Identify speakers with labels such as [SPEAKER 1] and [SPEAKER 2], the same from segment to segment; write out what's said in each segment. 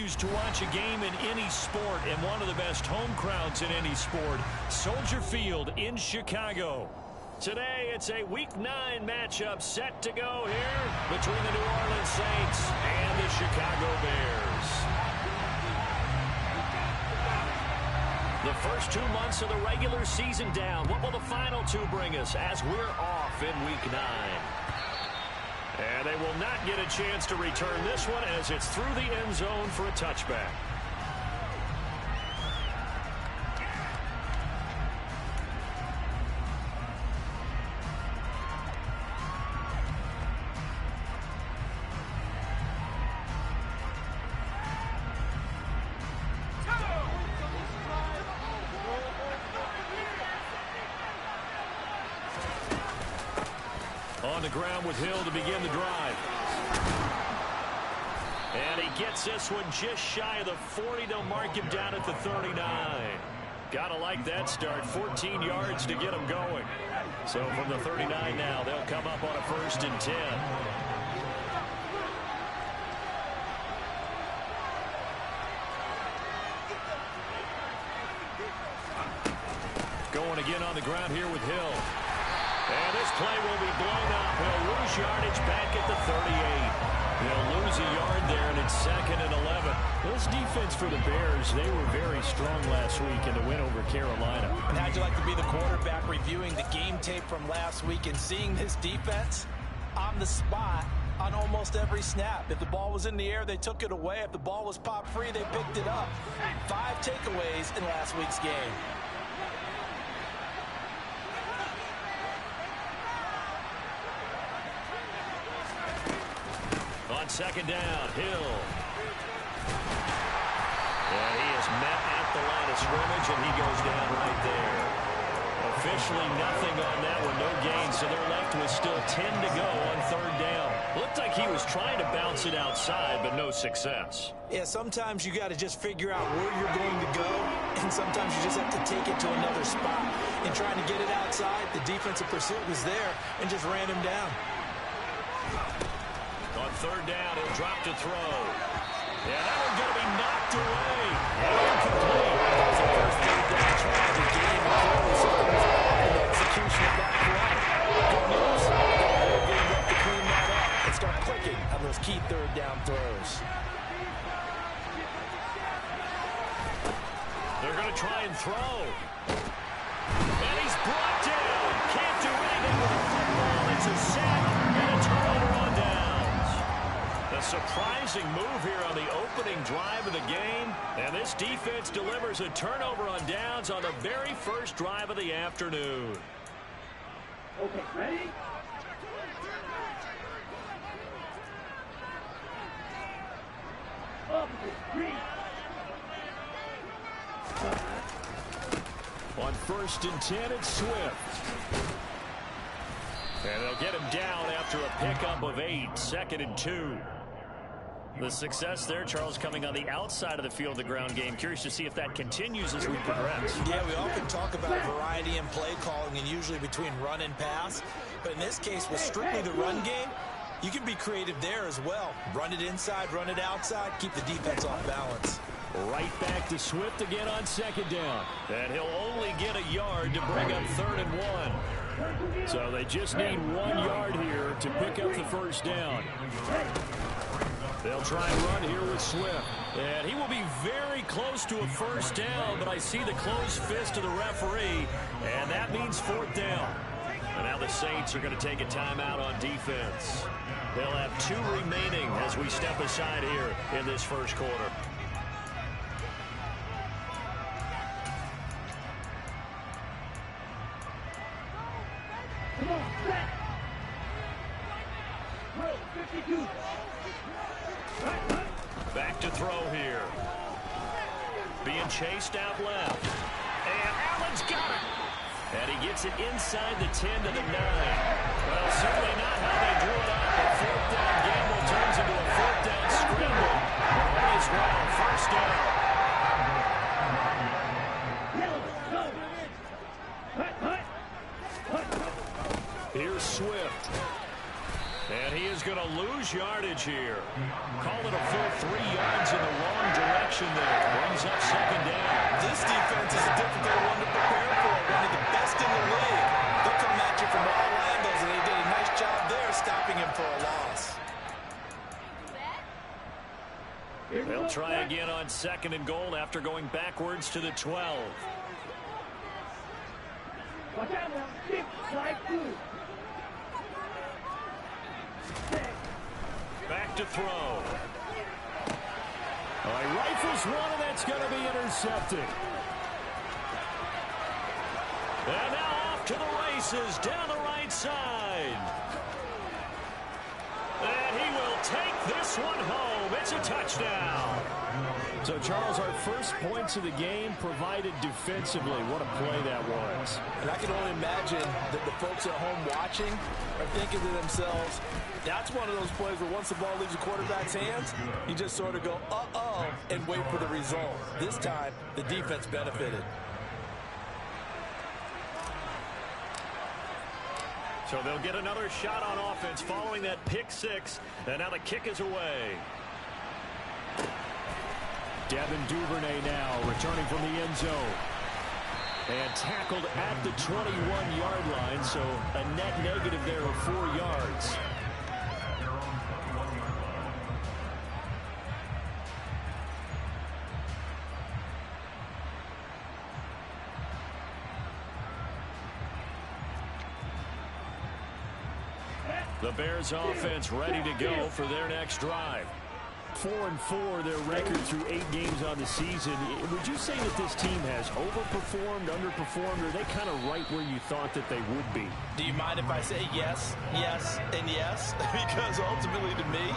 [SPEAKER 1] continues to watch a game in any sport and one of the best home crowds in any sport, Soldier Field in Chicago. Today, it's a Week 9 matchup set to go here between the New Orleans Saints and the Chicago Bears. The first 2 months of the regular season down. What will the final 2 bring us as we're off in Week 9? And they will not get a chance to return this one as it's through the end zone for a touchback. On the ground with Hill to begin the drive. And he gets this one just shy of the 40. They'll mark him down at the 39. Gotta like that start. 14 yards to get him going. So from the 39 now, they'll come up on a 1st and 10. Going again on the ground here with Hill. And this play will be blown up. He'll lose yardage back at the 38. They'll lose a yard there, and it's 2nd and 11.
[SPEAKER 2] This defense for the Bears, they were very strong last week in the win over Carolina.
[SPEAKER 3] And how'd you like to be the quarterback reviewing the game tape from last week and seeing this defense on the spot on almost every snap? If the ball was in the air, they took it away. If the ball was pop free, they picked it up. 5 takeaways in last week's game.
[SPEAKER 1] On 2nd down, Hill. And he is met at the line of scrimmage, and he goes down right there. Officially nothing on that one, no gain, so they're left with still 10 to go on 3rd down. Looked like he was trying to bounce it outside, but no success.
[SPEAKER 3] Yeah, sometimes you got to just figure out where you're going to go, and sometimes you just have to take it to another spot. In trying to get it outside, the defensive pursuit was there and just ran him down.
[SPEAKER 1] On 3rd down, he'll drop to throw. Yeah, that one's going to be knocked away. Incomplete.
[SPEAKER 3] That's the first 3rd down try of the game. Clearly, something was off in the execution of that play. Good news, they're getting up to clean that up and start clicking on those key 3rd down throws.
[SPEAKER 1] They're going to try and throw. And he's brought down. Can't do anything with the football. It's a sack and a turnover on downs. A surprising move here on the opening drive of the game. And this defense delivers a turnover on downs on the very first drive of the afternoon.
[SPEAKER 4] Okay, ready? Up the street.
[SPEAKER 1] On 1st and 10, it's Swift. And they'll get him down after a pickup of 8, 2nd and 2. The success there, Charles, coming on the outside of the field, the ground game. Curious to see if that continues as we progress.
[SPEAKER 3] Yeah, we often talk about variety in play calling and usually between run and pass. But in this case, with strictly the run game, you can be creative there as well. Run it inside, run it outside, keep the defense off balance.
[SPEAKER 1] Right back to Swift again on 2nd down. And he'll only get a yard to bring up 3rd and 1. So they just need 1 yard here to pick up the 1st down. They'll try and run here with Swift. And he will be very close to a 1st down, but I see the closed fist of the referee, and that means 4th down. And now the Saints are going to take a timeout on defense. They'll have 2 remaining as we step aside here in this first quarter.
[SPEAKER 4] Come on, set. Row 52.
[SPEAKER 1] Back to throw here. Being chased out left. And Allen's got it. And he gets it inside the 10 to the 9. Well, certainly not how they drew it up. A 4th down gamble turns into a 4th down scramble. That is wrong. 1st down. Here's Swift. And he is going to lose yardage here. Call it a full 3 yards in the wrong direction. motion there. Brings up second down.
[SPEAKER 3] This defense is a difficult one to prepare for. One of the best in the league. They'll come at you from all angles, and they did a nice job there stopping him for a loss.
[SPEAKER 1] They'll try again on second and goal after going backwards to the 12.
[SPEAKER 4] Watch out now. 6, slide through.
[SPEAKER 1] Back to throw. He rifles one, and that's going to be intercepted. And now off to the races down the right side. And he will take this one home. It's a touchdown. So, Charles, our first points of the game provided defensively. What a play that was.
[SPEAKER 3] And I can only imagine that the folks at home watching are thinking to themselves, that's one of those plays where once the ball leaves the quarterback's hands, you just sort of go, uh-oh, and wait for the result. This time, the defense benefited.
[SPEAKER 1] So they'll get another shot on offense following that pick six. And now the kick is away. Devin Duvernay now returning from the end zone. And tackled at the 21-yard line, so a net negative there of 4 yards. The Bears offense ready to go for their next drive. 4-4 their record through 8 games on the season. Would you say that this team has overperformed, underperformed, or are they kind of right where you thought that they would be?
[SPEAKER 3] Do you mind if I say yes, yes, and yes? Because ultimately to me,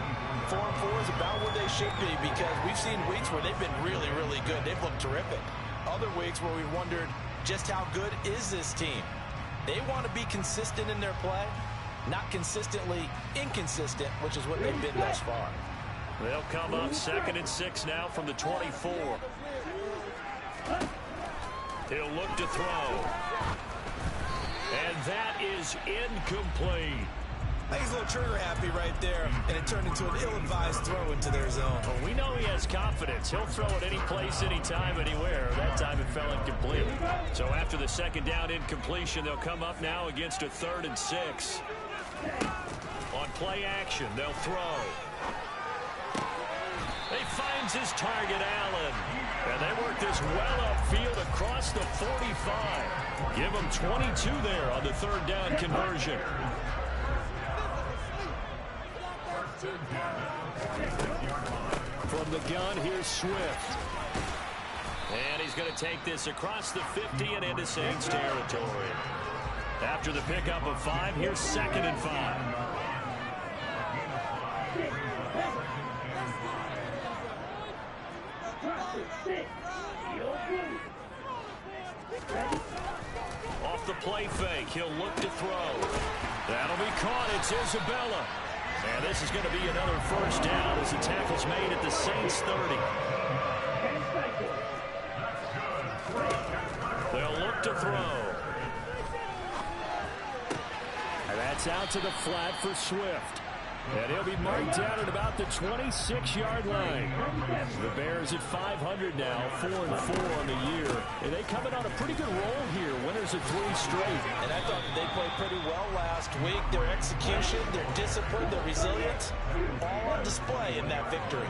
[SPEAKER 3] 4-4 is about where they should be, because we've seen weeks where they've been really, really good. They've looked terrific. Other weeks where we wondered just how good is this team. They want to be consistent in their play, not consistently inconsistent, which is what they've been thus far.
[SPEAKER 1] They'll come up 2nd and 6 now from the 24. He'll look to throw. And that is incomplete.
[SPEAKER 3] I think he's a little trigger happy right there, and it turned into an ill-advised throw into their zone.
[SPEAKER 1] Well, we know he has confidence. He'll throw it any place, anytime, anywhere. That time it fell incomplete. So after the second down incompletion, they'll come up now against a 3rd and 6. On play action, they'll throw. He finds his target, Allen. And they work this well upfield across the 45. Give him 22 there on the 3rd down conversion. From the gun, here's Swift. And he's going to take this across the 50 and into Saints territory. After the pickup of 5, here's 2nd and 5. Off the play fake, he'll look to throw. That'll be caught. It's Isabella. And this is going to be another first down as the tackle's made at the Saints 30. They'll look to throw. And that's out to the flat for Swift. And he'll be marked down at about the 26-yard line. The Bears at 500 now, 4-4 on the year. And they coming on a pretty good roll here, winners of 3 straight.
[SPEAKER 3] And I thought that they played pretty well last week. Their execution, their discipline, their resilience, all on display in that victory.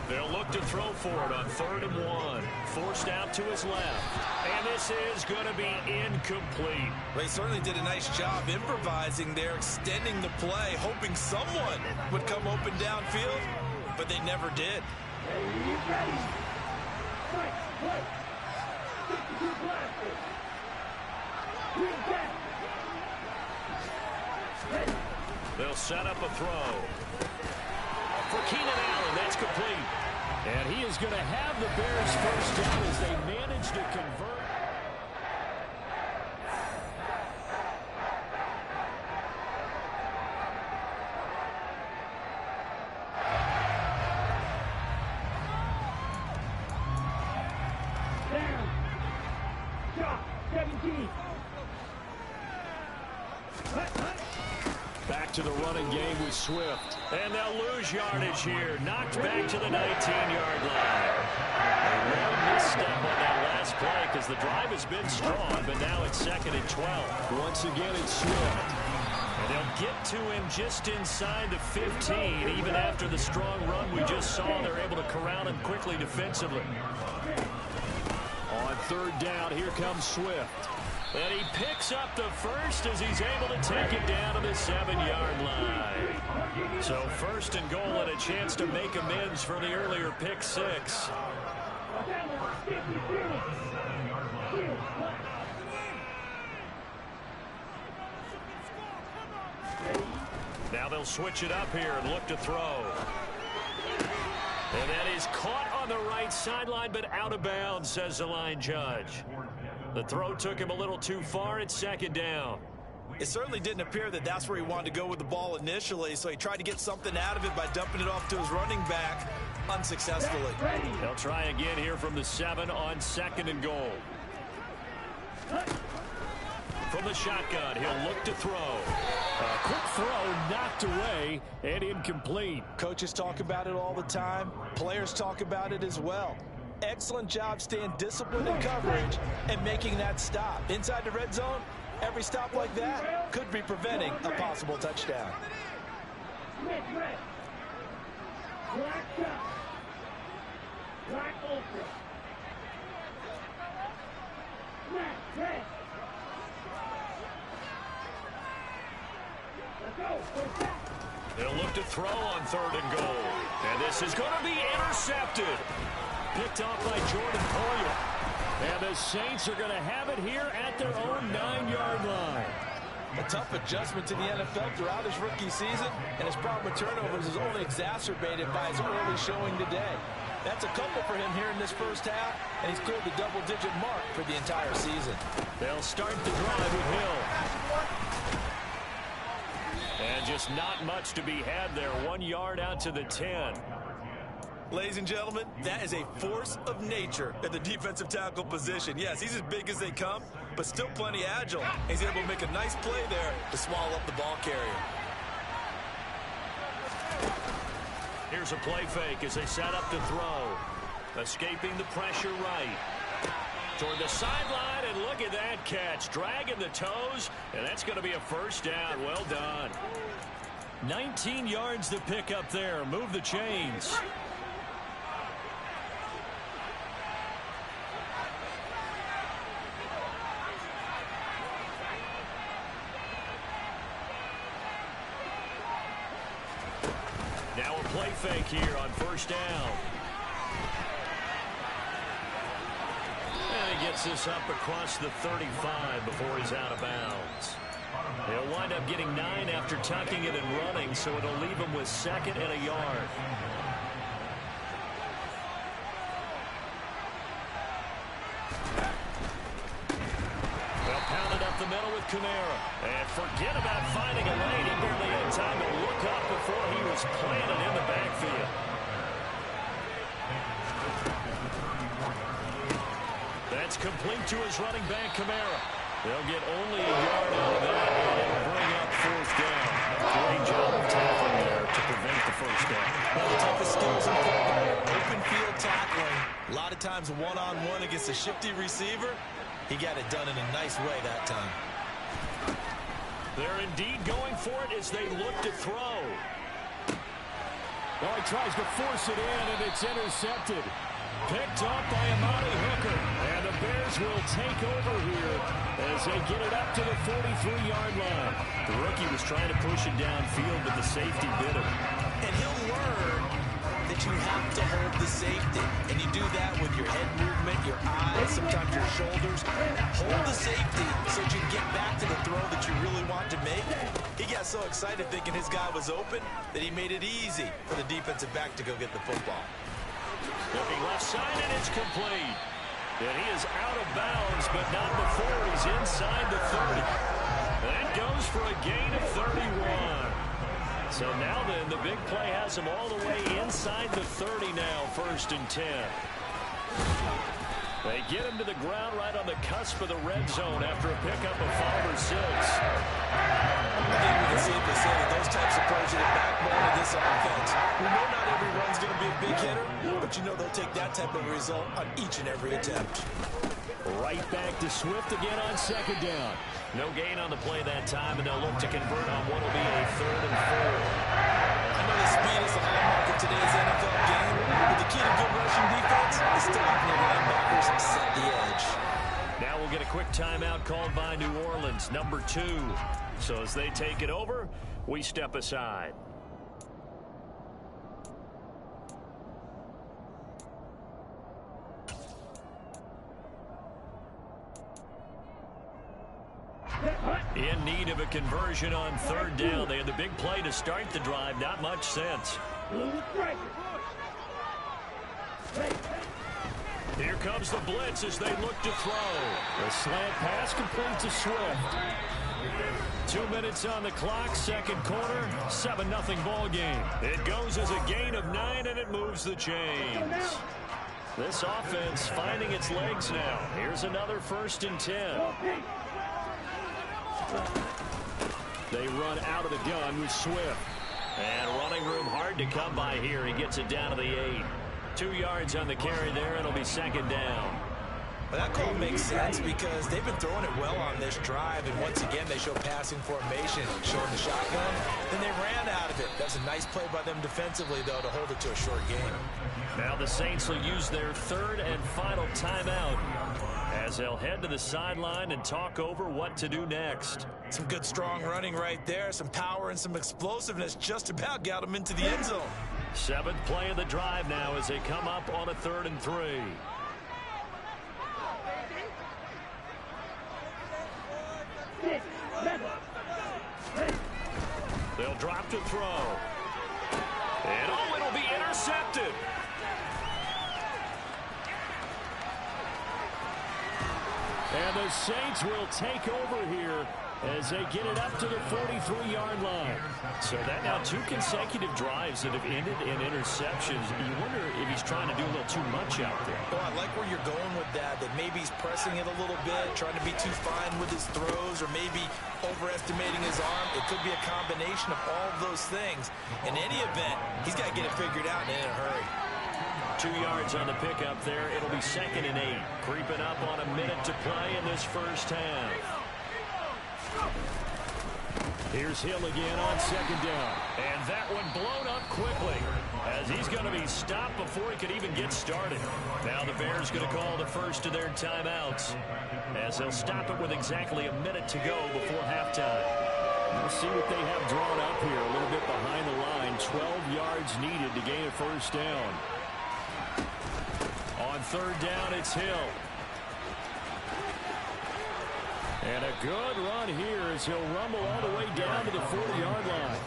[SPEAKER 1] They'll look to throw for it on 3rd and 1. Forced out to his left. And this is going to be incomplete.
[SPEAKER 3] Well, he certainly did a nice job improvising there, extending the play, hoping someone would come open downfield, but they never did.
[SPEAKER 1] They'll set up a throw. For Keenan Allen, that's complete. And he is going to have the Bears first down as they manage to convert.
[SPEAKER 4] Down. Drop. 17.
[SPEAKER 1] Back to the running game with Swift. And they'll lose yardage here. Knocked back to the 19-yard line. A real misstep on that last play because the drive has been strong, but now it's 2nd and 12. Once again, it's Swift. And they'll get to him just inside the 15. Even after the strong run we just saw, they're able to corral him quickly defensively. On 3rd down, here comes Swift. And he picks up the first as he's able to take it down to the 7-yard line. So 1st and goal and a chance to make amends for the earlier pick 6. Now they'll switch it up here and look to throw. And that is caught on the right sideline, but out of bounds, says the line judge. The throw took him a little too far. It's 2nd down.
[SPEAKER 3] It certainly didn't appear that that's where he wanted to go with the ball initially, so he tried to get something out of it by dumping it off to his running back unsuccessfully.
[SPEAKER 1] They'll try again here from the 7 on 2nd and goal. From the shotgun, he'll look to throw. A quick throw knocked away and incomplete.
[SPEAKER 3] Coaches talk about it all the time. Players talk about it as well. Excellent job staying disciplined in coverage and making that stop. Inside the red zone, every stop like that could be preventing a possible touchdown.
[SPEAKER 1] They'll look to throw on 3rd and goal. And this is going to be intercepted. Picked off by Jordan Poyer. And the Saints are going to have it here at their own 9-yard line.
[SPEAKER 3] A tough adjustment to the NFL throughout his rookie season, and his problem with turnovers is only exacerbated by his early showing today. That's a couple for him here in this first half, and he's cleared the double-digit mark for the entire season.
[SPEAKER 1] They'll start the drive with Hill. And just not much to be had there. 1 yard out to the 10.
[SPEAKER 3] Ladies and gentlemen, that is a force of nature at the defensive tackle position. Yes, he's as big as they come, but still plenty agile. He's able to make a nice play there to swallow up the ball carrier.
[SPEAKER 1] Here's a play fake as they set up to throw. Escaping the pressure right. Toward the sideline, and look at that catch. Dragging the toes, and that's going to be a 1st down. Well done. 19 yards to pick up there. Move the chains. Now a play fake here on 1st down. And he gets this up across the 35 before he's out of bounds. He'll wind up getting 9 after tucking it and running, so it'll leave him with 2nd and a yard. They'll pound it up the middle with Kamara. And forget about finding a lane. He barely had time to look up before he was planted in the backfield. That's complete to his running back, Kamara. They'll get only a yard out of that, and it'll bring up 4th down. Great job of tackling there to prevent the 1st down.
[SPEAKER 3] One of the toughest skills in football, open field tackling. A lot of times one-on-one against a shifty receiver. He got it done in a nice way that time.
[SPEAKER 1] They're indeed going for it as they look to throw.
[SPEAKER 2] Well, he tries to force it in, and it's intercepted. Picked off by Amani Hooker. And the Bears will take over here as they get it up to the 43-yard line.
[SPEAKER 1] The rookie was trying to push it downfield, but the safety bit him.
[SPEAKER 3] And he'll learn that you have to hold the safety. And you do that with your head movement, your eyes, sometimes your shoulders. Hold the safety so that you can get back to the throw that you really want to make. He got so excited thinking his guy was open that he made it easy for the defensive back to go get the football.
[SPEAKER 1] Looking left side, and it's complete. And he is out of bounds, but not before he's inside the 30. That goes for a gain of 31. So now then, the big play has him all the way inside the 30 now, 1st and 10. They get him to the ground right on the cusp of the red zone after a pickup of 5 or 6.
[SPEAKER 3] I think we can safely say that those types of plays are the backbone of this offense. We know not every run's going to be a big hitter, but you know they'll take that type of result on each and every attempt.
[SPEAKER 1] Right back to Swift again on 2nd down. No gain on the play that time, and they'll look to convert on what will be a 3rd and 4.
[SPEAKER 3] I know the speed is the hallmark of today's NFL game, but the key to good rushing defense is stopping your linebackers and set the edge.
[SPEAKER 1] Now we'll get a quick timeout called by New Orleans, number 2. So as they take it over, we step aside. In need of a conversion on 3rd down. They had the big play to start the drive. Not much sense. Here comes the blitz as they look to throw. The slant pass complete to Swift. 2 minutes on the clock, 2nd quarter, 7-0 ball game. It goes as a gain of 9, and it moves the chains. This offense finding its legs now. Here's another 1st and 10. They run out of the gun with Swift. And running room hard to come by here. He gets it down to the 8. 2 yards on the carry there. It'll be 2nd down.
[SPEAKER 3] Well, that call makes sense because they've been throwing it well on this drive, and once again they show passing formation, showing the shotgun. Then they ran out of it. That's a nice play by them defensively, though, to hold it to a short game.
[SPEAKER 1] Now the Saints will use their 3rd and final timeout as they'll head to the sideline and talk over what to do next.
[SPEAKER 3] Some good strong running right there, some power and some explosiveness just about got them into the end zone.
[SPEAKER 1] 7th play of the drive now as they come up on a 3rd and 3. They'll drop to throw. And it'll be intercepted. And the Saints will take over here as they get it up to the 43-yard line. So that now 2 consecutive drives that have ended in interceptions. You wonder if he's trying to do a little too much out there.
[SPEAKER 3] Well, I like where you're going with that maybe he's pressing it a little bit, trying to be too fine with his throws, or maybe overestimating his arm. It could be a combination of all of those things. In any event, he's got to get it figured out and in a hurry.
[SPEAKER 1] 2 yards on the pickup there. It'll be 2nd and 8. Creeping up on a minute to play in this first half. Here's Hill again on 2nd down. And that one blown up quickly as he's going to be stopped before he could even get started. Now the Bears going to call the first of their timeouts as they'll stop it with exactly a minute to go before halftime. We'll see what they have drawn up here a little bit behind the line. 12 yards needed to gain a 1st down. On 3rd down, it's Hill. And a good run here as he'll rumble all the way down to the 40-yard line.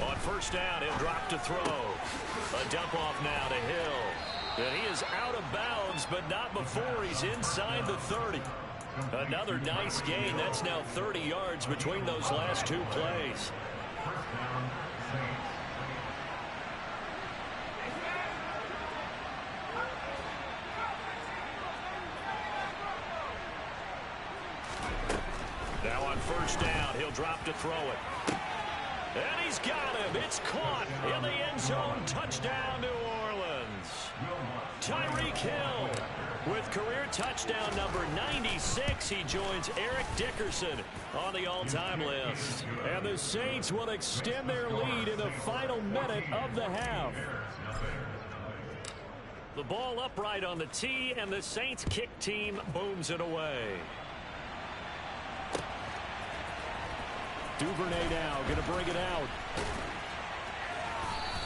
[SPEAKER 1] On 1st down, he'll drop to throw. A dump off now to Hill. And he is out of bounds, but not before he's inside the 30. Another nice gain. That's now 30 yards between those last 2 plays. Now on 1st down, he'll drop to throw it. And he's got him. It's caught in the end zone. Touchdown, New Orleans. Tyreek Hill with career touchdown number 96. He joins Eric Dickerson on the all-time list. And the Saints will extend their lead in the final minute of the half. The ball upright on the tee, and the Saints kick team booms it away. Duvernay now going to bring it out.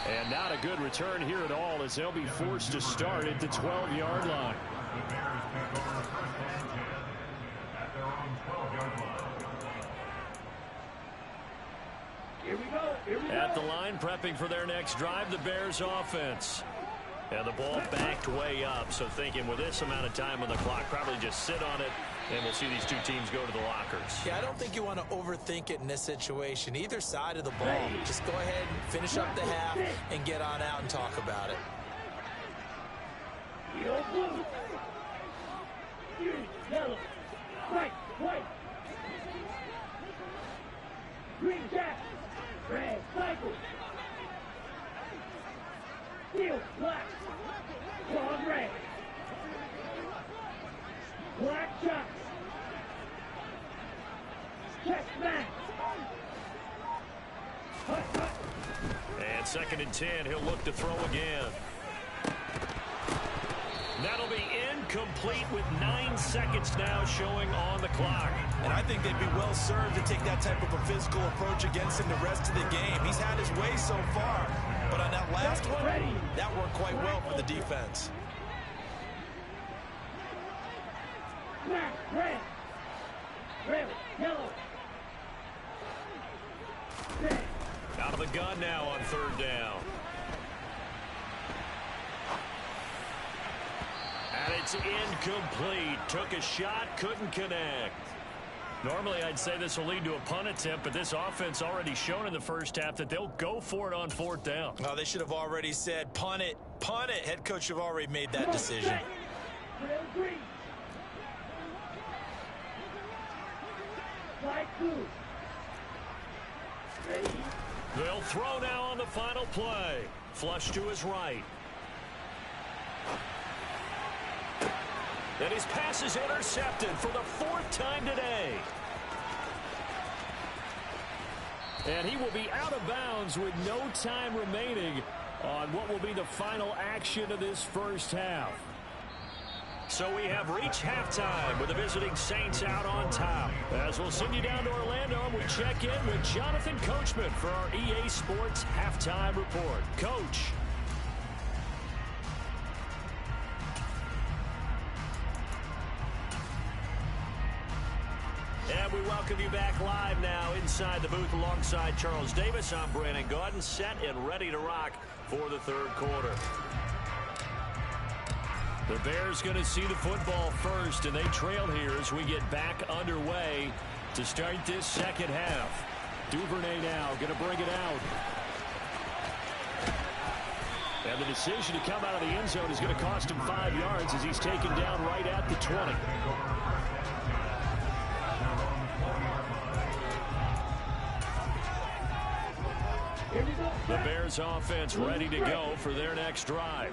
[SPEAKER 1] And not a good return here at all as they'll be forced to start at the 12-yard line.
[SPEAKER 4] Here we go.
[SPEAKER 1] At the line, prepping for their next drive, the Bears offense. And the ball backed way up, so thinking with this amount of time on the clock, probably just sit on it And we'll see these two teams go to the lockers.
[SPEAKER 3] Yeah, I don't think you want to overthink it in this situation. Either side of the ball. Just go ahead and finish up the half and get on out and talk about it.
[SPEAKER 4] Yellow, white, green jack, red cycle, steel, black, blonde, red, black shots, check smash,
[SPEAKER 1] and 2nd and 10, he'll look to throw again. That'll be incomplete with 9 seconds now showing on the clock.
[SPEAKER 3] And I think they'd be well served to take that type of a physical approach against him the rest of the game. He's had his way so far, but on that last one, that worked quite well for the defense.
[SPEAKER 4] red, yellow, red.
[SPEAKER 1] Out of the gun now on 3rd down. And it's incomplete. Took a shot, couldn't connect. Normally, I'd say this will lead to a punt attempt, but this offense already shown in the first half that they'll go for it on 4th down.
[SPEAKER 3] Oh, they should have already said, punt it, punt it. Head coach have already made that decision.
[SPEAKER 1] They'll throw now on the final play. Flush to his right. And his pass is intercepted for the 4th time today. And he will be out of bounds with no time remaining on what will be the final action of this first half. So we have reached halftime with the visiting Saints out on top. As we'll send you down to Orlando, and we check in with Jonathan Coachman for our EA Sports Halftime Report. Coach. And we welcome you back live now inside the booth alongside Charles Davis. I'm Brandon Gaudin, set and ready to rock for the 3rd quarter. The Bears going to see the football first, and they trail here as we get back underway to start this 2nd half. Duvernay now going to bring it out. And the decision to come out of the end zone is going to cost him 5 yards as he's taken down right at the 20. The Bears offense ready to go for their next drive.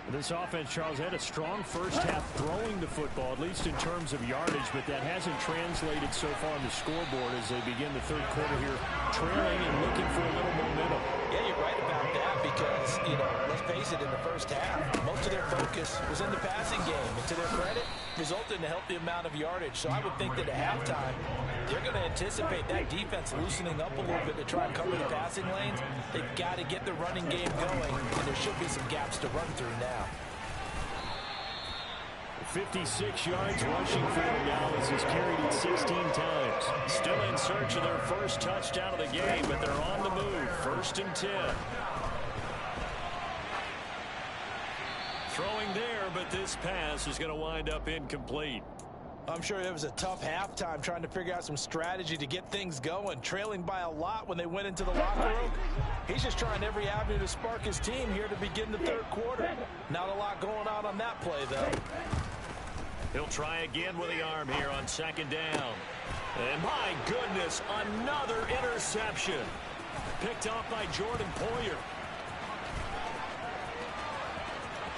[SPEAKER 1] This offense, Charles, had a strong first half throwing the football, at least in terms of yardage, but that hasn't translated so far on the scoreboard as they begin the 3rd quarter here, trailing and looking for a little momentum.
[SPEAKER 3] Yeah, you're right about that because, let's face it, in the first half, most of their focus was in the passing game. And to their credit, resulted in a healthy amount of yardage. So I would think that at halftime, they're going to anticipate that defense loosening up a little bit to try and cover the passing lanes. They've got to get the running game going, and there should be some gaps to run through now.
[SPEAKER 1] 56 yards rushing for him now as he's carried it 16 times. Still in search of their first touchdown of the game, but they're on the move. 1st and 10. Throwing there, but this pass is going to wind up incomplete.
[SPEAKER 3] I'm sure it was a tough halftime trying to figure out some strategy to get things going. Trailing by a lot when they went into the locker room. He's just trying every avenue to spark his team here to begin the 3rd quarter. Not a lot going on that play, though.
[SPEAKER 1] He'll try again with the arm here on 2nd down. And my goodness, another interception. Picked off by Jordan Poyer.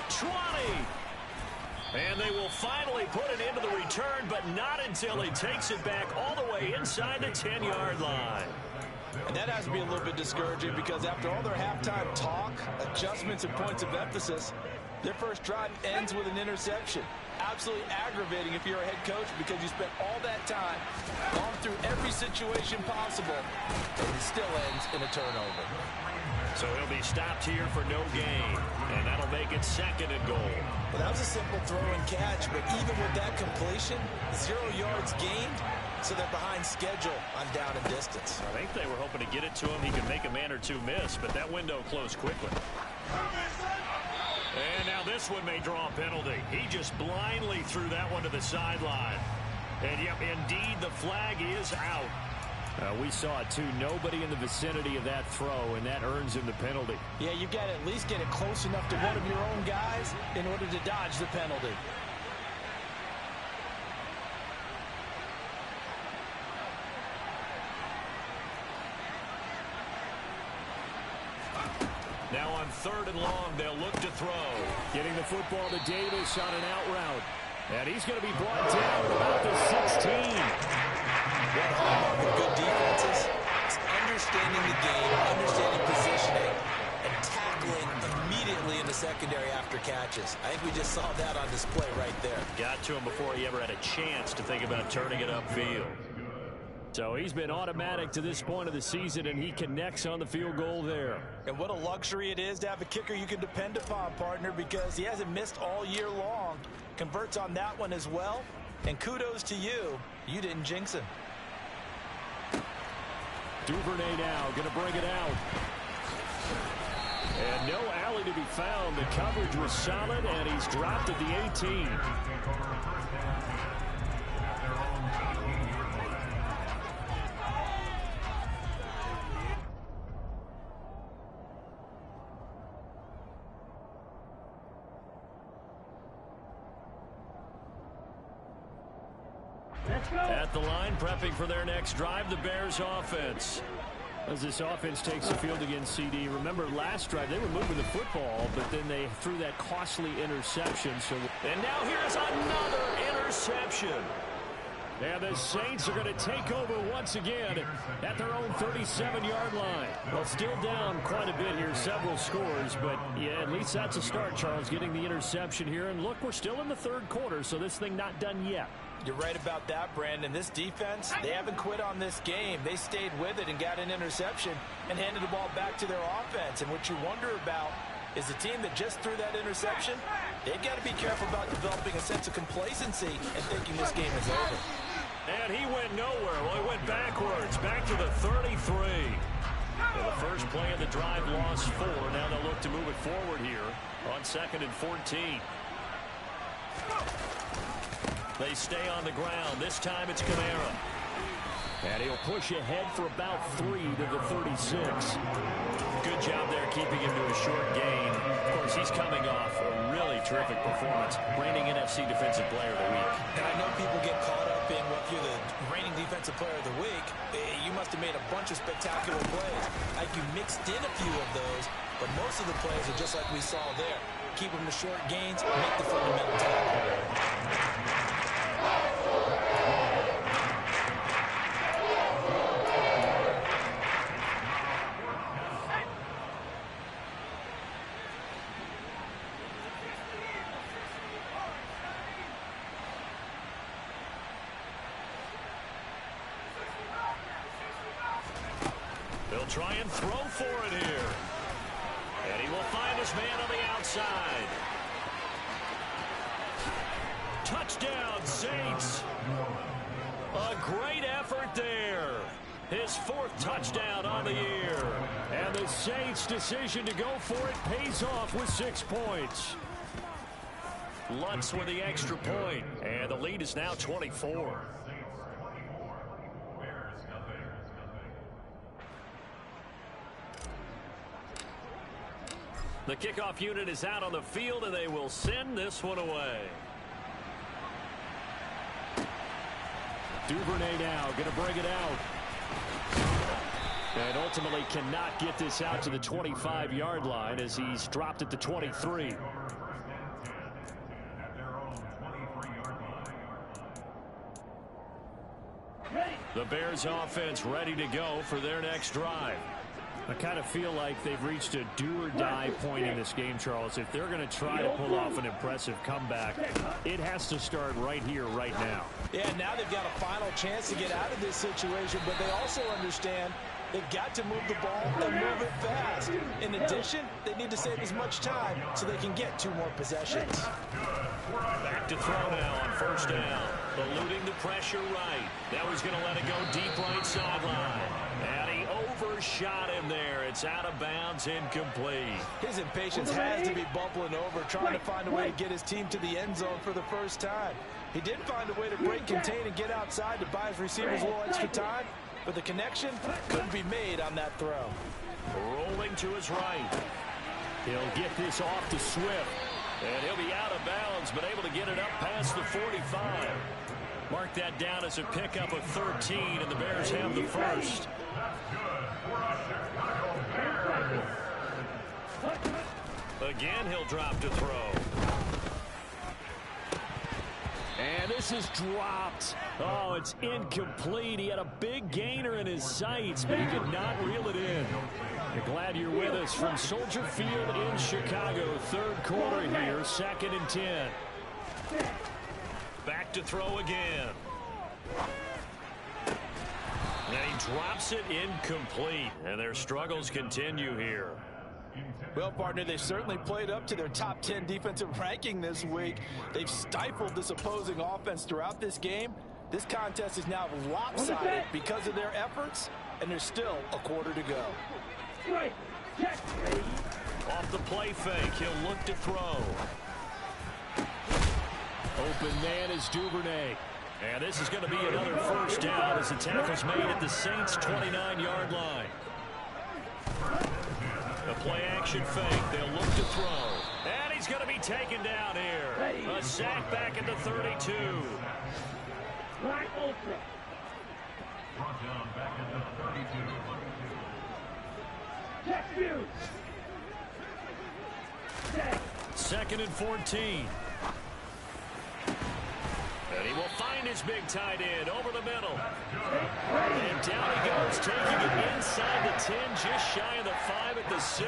[SPEAKER 1] 20. And they will finally put it into the return, but not until he takes it back all the way inside the 10-yard line.
[SPEAKER 3] And that has to be a little bit discouraging because after all their halftime talk, adjustments, and points of emphasis, their first drive ends with an interception. Absolutely aggravating if you're a head coach because you spent all that time, gone through every situation possible, and it still ends in a turnover.
[SPEAKER 1] So he'll be stopped here for no gain, and that'll make it 2nd and goal.
[SPEAKER 3] Well, that was a simple throw and catch, but even with that completion, 0 yards gained, so they're behind schedule on down and distance.
[SPEAKER 1] I think they were hoping to get it to him. He could make a man or two miss, but that window closed quickly. And now this one may draw a penalty. He just blindly threw that one to the sideline. And yep, indeed, the flag is out. We saw it too. Nobody in the vicinity of that throw, and that earns him the penalty.
[SPEAKER 3] Yeah, you've got to at least get it close enough to one of your own guys in order to dodge the penalty.
[SPEAKER 1] Now on 3rd and long, they'll look to throw. Getting the football to Davis on an out route. And he's going to be brought down at about the 16.
[SPEAKER 3] What hallmark of good defenses is understanding the game, understanding positioning, and tackling immediately in the secondary after catches. I think we just saw that on display right there.
[SPEAKER 1] Got to him before he ever had a chance to think about turning it upfield. So he's been automatic to this point of the season, and he connects on the field goal there.
[SPEAKER 3] And what a luxury it is to have a kicker you can depend upon, partner, because he hasn't missed all year long. Converts on that one as well. And kudos to you. You didn't jinx him.
[SPEAKER 1] Duvernay now going to bring it out. And no alley to be found. The coverage was solid, and he's dropped at the 18. At the line, prepping for their next drive, the Bears offense. As this offense takes the field against CD. Remember, last drive, they were moving the football, but then they threw that costly interception. And now here's another interception. And the Saints are going to take over once again at their own 37-yard line. Well, still down quite a bit here, several scores, but yeah, at least that's a start, Charles, getting the interception here. And look, we're still in the 3rd quarter, so this thing not done yet.
[SPEAKER 3] You're right about that, Brandon. This defense, they haven't quit on this game. They stayed with it and got an interception and handed the ball back to their offense. And what you wonder about is the team that just threw that interception, they've got to be careful about developing a sense of complacency and thinking this game is over.
[SPEAKER 1] And he went nowhere. Well, he went backwards, back to the 33. Well, the first play of the drive lost 4. Now they'll look to move it forward here on 2nd and 14. They stay on the ground. This time it's Kamara. And he'll push ahead for about 3 to the 36. Good job there keeping him to a short gain. Of course, he's coming off a really terrific performance. Reigning NFC Defensive Player of the Week.
[SPEAKER 3] And I know people get caught up in, well, if you're the reigning Defensive Player of the Week, you must have made a bunch of spectacular plays. Like you mixed in a few of those, but most of the plays are just like we saw there. Keep them to short gains, make the fundamental tackle.
[SPEAKER 1] They'll try and throw for it here. And he will find his man on the outside. Touchdown, Saints. A great effort there. His 4th touchdown on the year. And the Saints' decision to go for it pays off with 6 points. Lutz with the extra point. And the lead is now 24. The kickoff unit is out on the field, and they will send this one away. Duvernay now going to bring it out. And ultimately cannot get this out to the 25-yard line as he's dropped at the 23. The Bears offense ready to go for their next drive. I kind of feel like they've reached a do-or-die point in this game, Charles. If they're going to try to pull off an impressive comeback, it has to start right here, right now.
[SPEAKER 3] Yeah, now they've got a final chance to get out of this situation, but they also understand they've got to move the ball and move it fast. In addition, they need to save as much time so they can get 2 more possessions.
[SPEAKER 1] Back to throw now on 1st down. Eluding the pressure right. Now he's going to let it go deep right sideline. And he overshot him there. It's out of bounds, incomplete.
[SPEAKER 3] His impatience has to be bubbling over, trying to find a way to get his team to the end zone for the first time. He did find a way to break, contain, and get outside to buy his receivers a little extra time, but the connection couldn't be made on that throw.
[SPEAKER 1] Rolling to his right. He'll get this off to Swift. And he'll be out of bounds, but able to get it up past the 45. Mark that down as a pickup of 13, and the Bears have the first. Again, he'll drop to throw.
[SPEAKER 2] And this is dropped. Oh, it's incomplete. He had a big gainer in his sights, but he could not reel it in. You're glad you're with us from Soldier Field in Chicago. Third quarter here, 2nd and 10.
[SPEAKER 1] Back to throw again. And he drops it incomplete. And their struggles continue here.
[SPEAKER 3] Well, partner, they certainly played up to their top 10 defensive ranking this week. They've stifled this opposing offense throughout this game. This contest is now lopsided because of their efforts, and there's still a quarter to go.
[SPEAKER 1] Off the play fake, he'll look to throw.
[SPEAKER 2] Open man is Duvernay.
[SPEAKER 1] And this is going to be another first down as the tackle's made at the Saints' 29-yard line. A play-action fake. They'll look to throw. And he's going to be taken down here. A sack back at the 32.
[SPEAKER 4] Black Ultra.
[SPEAKER 5] Brought down back at the 32.
[SPEAKER 4] Check view. Set.
[SPEAKER 1] 2nd and 14. And he will find his big tight end over the middle. And down he goes, taking it inside the 10, just shy of the 5 at the 6.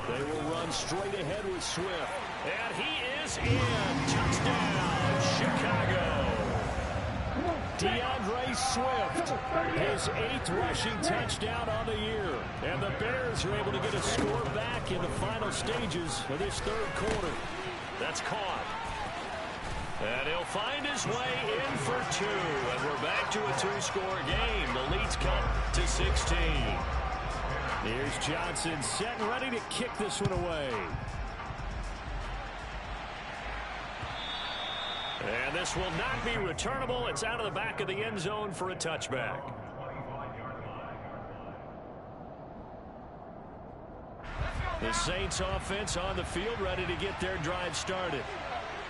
[SPEAKER 2] They will run straight ahead with Swift.
[SPEAKER 1] And he is in. Touchdown, Chicago.
[SPEAKER 2] DeAndre Swift, his 8th rushing touchdown on the year. And the Bears are able to get a score back in the final stages of this third quarter.
[SPEAKER 1] That's caught. And he'll find his way in for 2. And we're back to a 2-score game. The lead's cut to 16.
[SPEAKER 2] Here's Johnson set and ready to kick this one away.
[SPEAKER 1] And this will not be returnable. It's out of the back of the end zone for a touchback. The Saints offense on the field ready to get their drive started.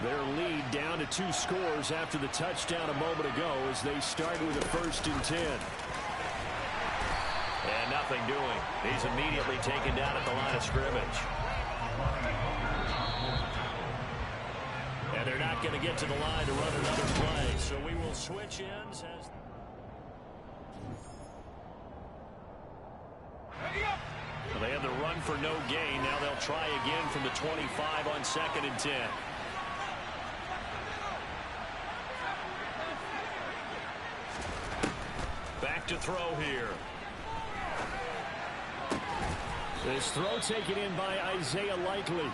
[SPEAKER 1] Their lead down to 2 scores after the touchdown a moment ago as they start with a 1st and 10. And nothing doing. He's immediately taken down at the line of scrimmage. And they're not going to get to the line to run another play. So we will switch ends as... Well, they had the run for no gain. Now they'll try again from the 25 on 2nd and 10. Back to throw here.
[SPEAKER 2] This throw taken in by Isaiah Likely.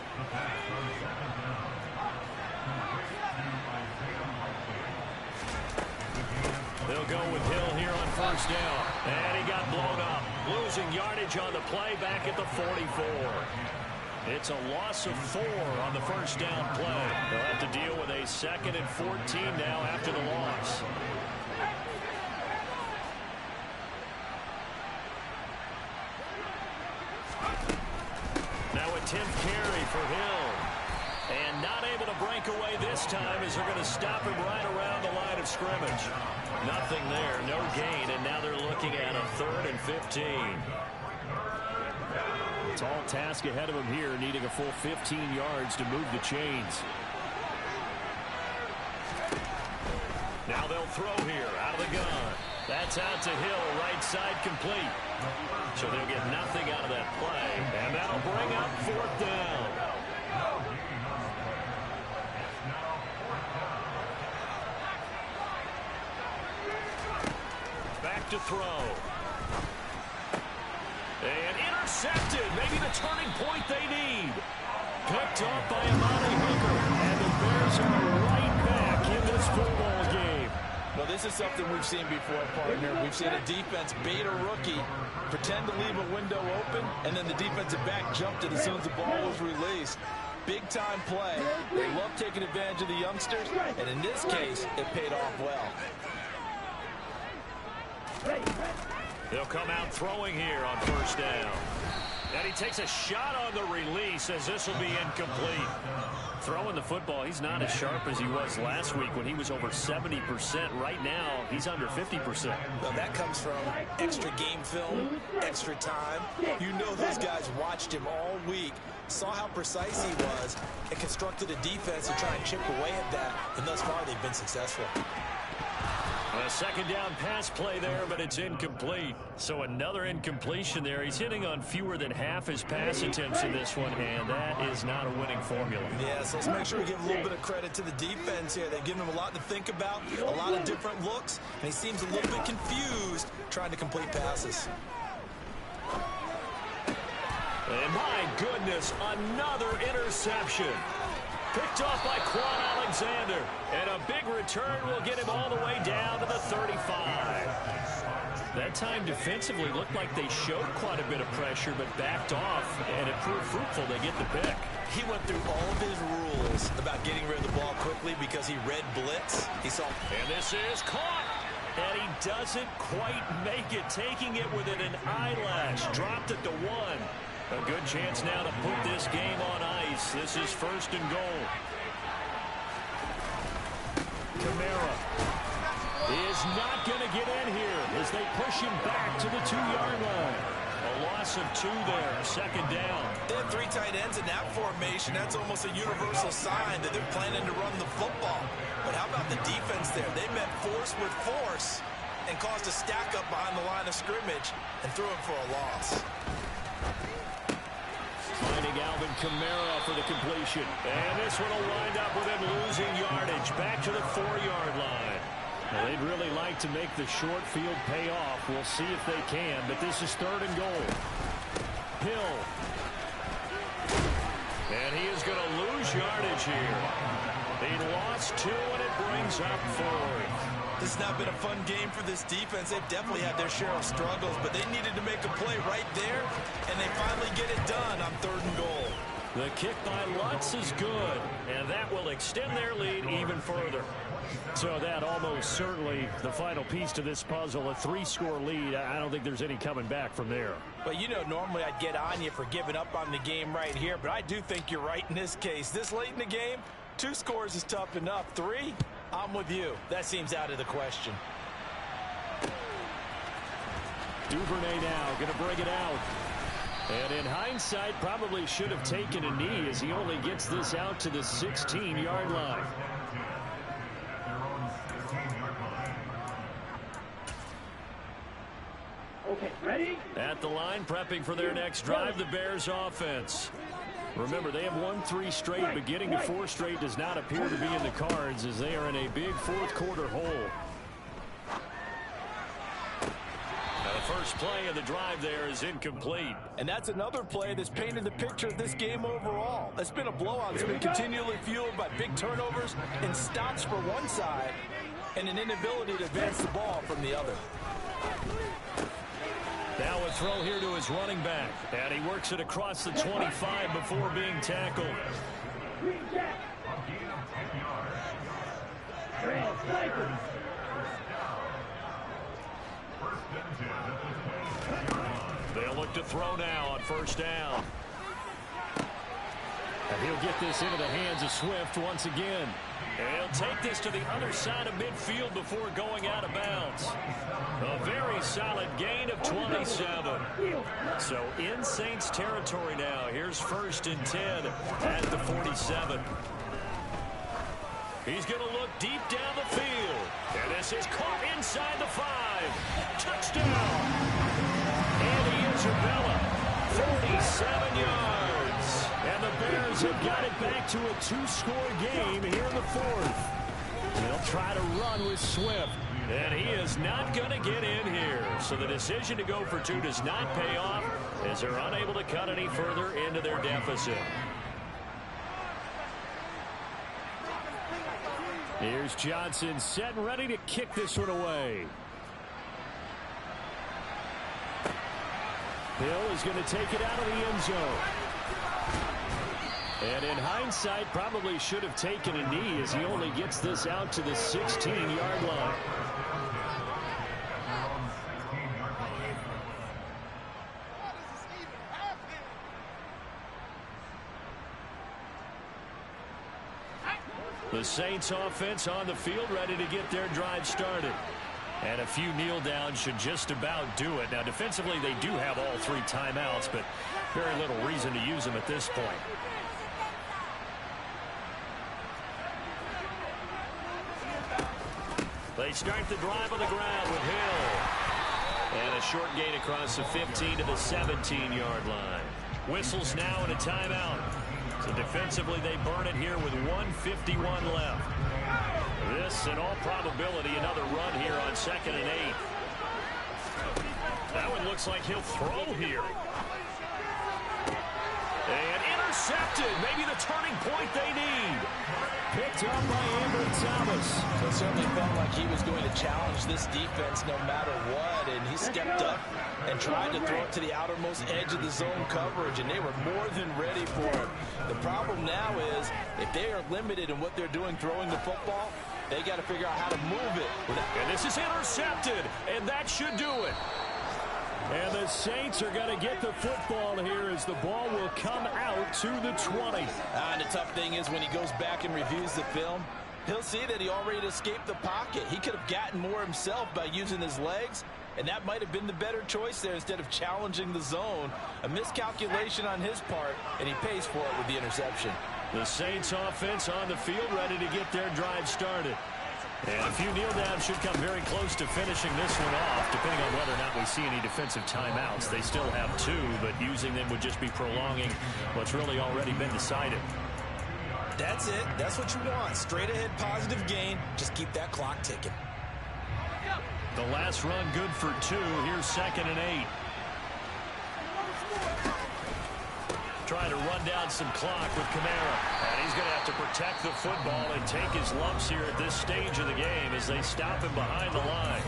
[SPEAKER 1] They'll go with Hill here on 1st down. And he got blown up. Losing yardage on the play back at the 44. It's a loss of 4 on the 1st down play. They'll have to deal with a 2nd and 14 now after the loss. Now a 10th carry for Hill. And not able to break away this time as they're going to stop him right around the line of scrimmage. Nothing there, no gain, and now they're looking at a 3rd and 15.
[SPEAKER 2] Tall task ahead of him here, needing a full 15 yards to move the chains.
[SPEAKER 1] Now they'll throw here out of the gun. That's out to Hill, right side complete. So they'll get nothing out of that play, and that'll bring up 4th down. Back to throw. And intercepted. Maybe the turning point they need.
[SPEAKER 2] Picked off by Amani Hooker. And the Bears are right back in this
[SPEAKER 3] This is something we've seen before, partner. We've seen a defense bait a rookie, pretend to leave a window open, and then the defensive back jumped it as soon as the ball was released. Big-time play. They love taking advantage of the youngsters, and in this case, it paid off well.
[SPEAKER 1] They'll come out throwing here on first down. And he takes a shot on the release as this will be incomplete. Throwing the football, he's not as sharp as he was last week when he was over 70%. Right now, he's under 50%.
[SPEAKER 3] Well, that comes from extra game film, extra time. You know those guys watched him all week, saw how precise he was, and constructed a defense to try and chip away at that. And thus far, they've been successful.
[SPEAKER 1] A second down pass play there, but it's incomplete. So another incompletion there. He's hitting on fewer than half his pass attempts in this one, and that is not a winning formula.
[SPEAKER 3] Yeah, so let's make sure we give a little bit of credit to the defense here. They've given him a lot to think about, a lot of different looks, and he seems a little bit confused trying to complete passes.
[SPEAKER 1] And my goodness, another interception. Picked off by Quan Alexander. And a big return will get him all the way down to the 35. That time defensively looked like they showed quite a bit of pressure, but backed off, and it proved fruitful. They get the pick.
[SPEAKER 3] He went through all of his rules about getting rid of the ball quickly because he read blitz. He saw.
[SPEAKER 1] And this is caught. And he doesn't quite make it, taking it within an eyelash. Dropped it to 1. A good chance now to put this game on ice. This is first and goal. Kamara is not going to get in here as they push him back to the 2-yard line. A loss of 2 there, second down.
[SPEAKER 3] They have 3 tight ends in that formation. That's almost a universal sign that they're planning to run the football. But how about the defense there? They met force with force and caused a stack up behind the line of scrimmage and threw him for a loss.
[SPEAKER 1] Finding Alvin Kamara for the completion. And this one will wind up with him losing yardage back to the 4-yard line. Now, they'd really like to make the short field pay off. We'll see if they can, but this is third and goal. Hill. And he is going to lose yardage here. He lost 2, and it brings up 4.
[SPEAKER 3] This has not been a fun game for this defense. They've definitely had their share of struggles, but they needed to make a play right there, and they finally get it done on third and goal.
[SPEAKER 1] The kick by Lutz is good, and that will extend their lead even further. So that almost certainly the final piece to this puzzle, a 3-score lead. I don't think there's any coming back from there.
[SPEAKER 3] But, you know, normally I'd get on you for giving up on the game right here, but I do think you're right in this case. This late in the game, 2 scores is tough enough. 3, I'm with you. That seems out of the question.
[SPEAKER 1] Duvernay now going to bring it out. And in hindsight, probably should have taken a knee as he only gets this out to the 16-yard line.
[SPEAKER 4] Okay, ready?
[SPEAKER 1] At the line, prepping for their next drive, the Bears offense. Remember, they have won 3 straight, but getting to 4 straight does not appear to be in the cards as they are in a big fourth-quarter hole. Now, the first play of the drive there is incomplete.
[SPEAKER 3] And that's another play that's painted the picture of this game overall. It's been a blowout. It's been continually fueled by big turnovers and stops for one side and an inability to advance the ball from the other.
[SPEAKER 1] Now a throw here to his running back. And he works it across the 25 before being tackled. They'll look to throw now on first down. And he'll get this into the hands of Swift once again. And he'll take this to the other side of midfield before going out of bounds. A very solid gain of 27. So in Saints territory now. Here's first and 10 at the 47. He's going to look deep down the field. And this is caught inside the 5. Touchdown. Andy Isabella, 47 yards. And the Bears have got it back to a 2-score game here in the 4th. They'll try to run with Swift. And he is not going to get in here. So the decision to go for 2 does not pay off as they're unable to cut any further into their deficit. Here's Johnson set and ready to kick this one away. Hill is going to take it out of the end zone. And in hindsight, probably should have taken a knee as he only gets this out to the 16-yard line. The Saints offense on the field ready to get their drive started. And a few kneel downs should just about do it. Now defensively they do have all 3 timeouts, but very little reason to use them at this point. They start the drive on the ground with Hill. And a short gain across the 15 to the 17-yard line. Whistles now and a timeout. So defensively, they burn it here with 1:51 left. This, in all probability, another run here on 2nd and 8. That one looks like he'll throw here. And intercepted. Maybe the turning point they need. Picked up by Amber Thomas.
[SPEAKER 3] So it certainly felt like he was going to challenge this defense no matter what, and he stepped up and tried to throw it to the outermost edge of the zone coverage, and they were more than ready for it. The problem now is if they are limited in what they're doing throwing the football, they got to figure out how to move it.
[SPEAKER 1] And this is intercepted, and that should do it. And the Saints are going to get the football here as the ball will come out to the 20.
[SPEAKER 3] And the tough thing is when he goes back and reviews the film, he'll see that he already escaped the pocket. He could have gotten more himself by using his legs, and that might have been the better choice there instead of challenging the zone. A miscalculation on his part, and he pays for it with the interception.
[SPEAKER 1] The Saints offense on the field ready to get their drive started. And a few kneel downs should come very close to finishing this one off, depending on whether or not we see any defensive timeouts. They still have 2, but using them would just be prolonging what's really already been decided.
[SPEAKER 3] That's it. That's what you want. Straight ahead positive gain. Just keep that clock ticking.
[SPEAKER 1] The last run good for 2. Here's 2nd and 8. Trying to run down some clock with Kamara. And he's going to have to protect the football and take his lumps here at this stage of the game as they stop him behind the line.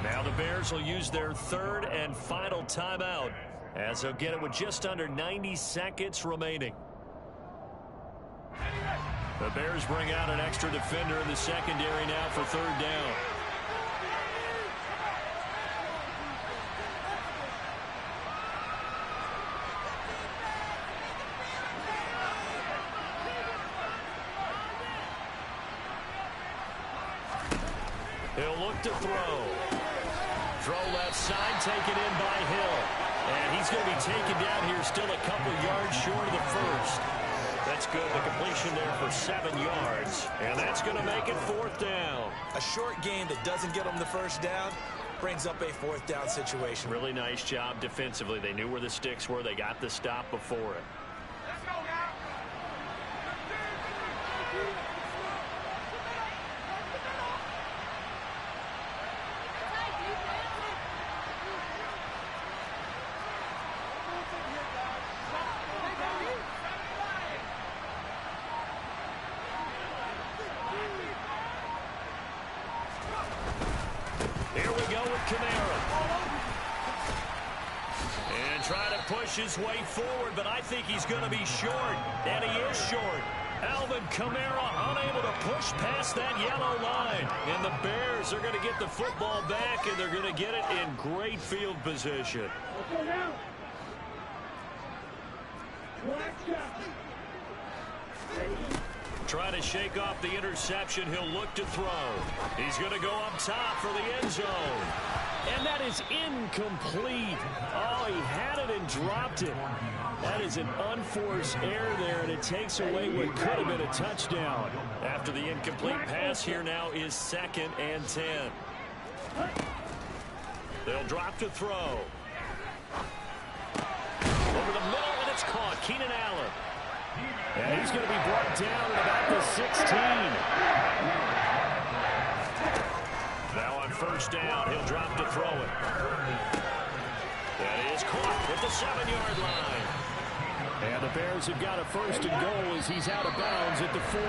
[SPEAKER 1] Now the Bears will use their 3rd and final timeout as they'll get it with just under 90 seconds remaining. The Bears bring out an extra defender in the secondary now for 3rd down. He'll look to throw. Throw left side, taken in by Hill. And he's going to be taken down here still a couple yards short of the first. That's good. The completion there for 7 yards. And that's going to make it 4th down.
[SPEAKER 3] A short gain that doesn't get them the first down brings up a 4th down situation.
[SPEAKER 1] Really nice job defensively. They knew where the sticks were. They got the stop before it. His way forward, but I think he's going to be short, and he is short. Alvin Kamara unable to push past that yellow line, and the Bears are going to get the football back, and they're going to get it in great field position. Trying to shake off the interception. He'll look to throw. He's going to go up top for the end zone. And that is incomplete. Oh, he had it and dropped it. That is an unforced error there, and it takes away what could have been a touchdown. After the incomplete pass, here now is 2nd and 10. They'll drop to throw. Over the middle, and it's caught. Keenan Allen. And he's going to be brought down at about the 16. Now on 1st down, he'll drop to throw it. That is caught at the 7-yard line. And the Bears have got a 1st and goal as he's out of bounds at the 4.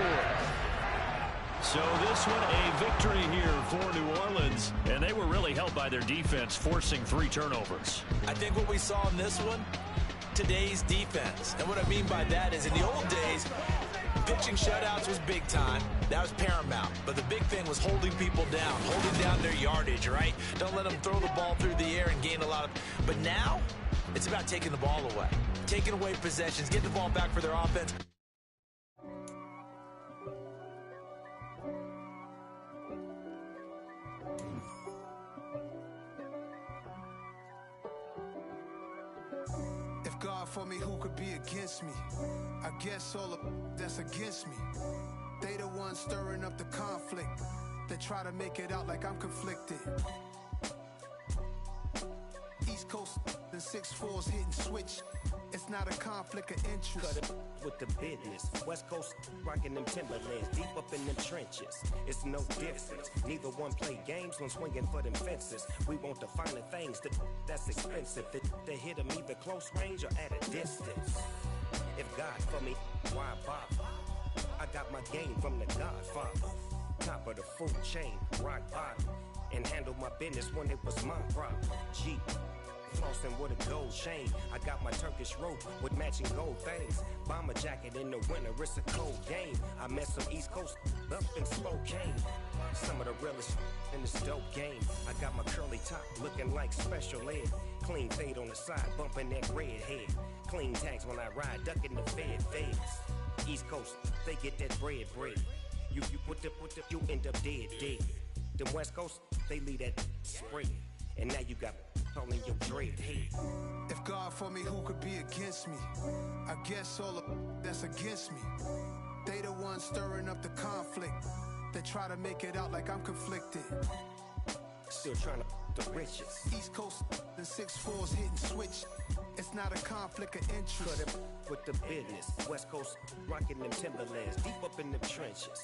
[SPEAKER 1] So this one a victory here for New Orleans. And they were really helped by their defense, forcing 3 turnovers.
[SPEAKER 3] I think what we saw in this one, today's defense. And what I mean by that is in the old days, pitching shutouts was big time. That was paramount. But the big thing was holding people down, holding down their yardage, right? Don't let them throw the ball through the air and gain a lot of... But now, it's about taking the ball away. Taking away possessions, getting the ball back for their offense.
[SPEAKER 6] God for me, who could be against me? I guess all of that's against me. They the ones stirring up the conflict. They try to make it out like I'm conflicted. East Coast and 6'4's hitting switch. It's not a conflict of interest.
[SPEAKER 7] Cut it with the business. West Coast rocking them Timberlands, deep up in them trenches. It's no difference. Neither one play games when swinging for them fences. We want the finer things that's expensive. They hit them either close range or at a distance. If God for me, why bother? I got my game from the Godfather. Top of the food chain, rock bottom. And handle my business when it was my problem. G. Flossing with a gold chain. I got my Turkish rope with matching gold things. Bomber jacket in the winter, it's a cold game. I met some East Coast up in Spokane. Some of the realest in this dope game. I got my curly top looking like special ed. Clean fade on the side, bumping that red head. Clean tags when I ride, ducking the feds. East Coast, they get that bread. You you end up dead. Them West Coast, they leave that spread. And now you got calling your dread head.
[SPEAKER 6] If God for me, who could be against me? I guess all of that's against me. They the ones stirring up the conflict. They try to make it out like I'm conflicted.
[SPEAKER 7] Still trying to the riches.
[SPEAKER 6] East Coast and 6'4's hitting switch. It's not a conflict of interest.
[SPEAKER 7] Cut it with the business. West Coast rocking them Timberlands, deep up in them trenches.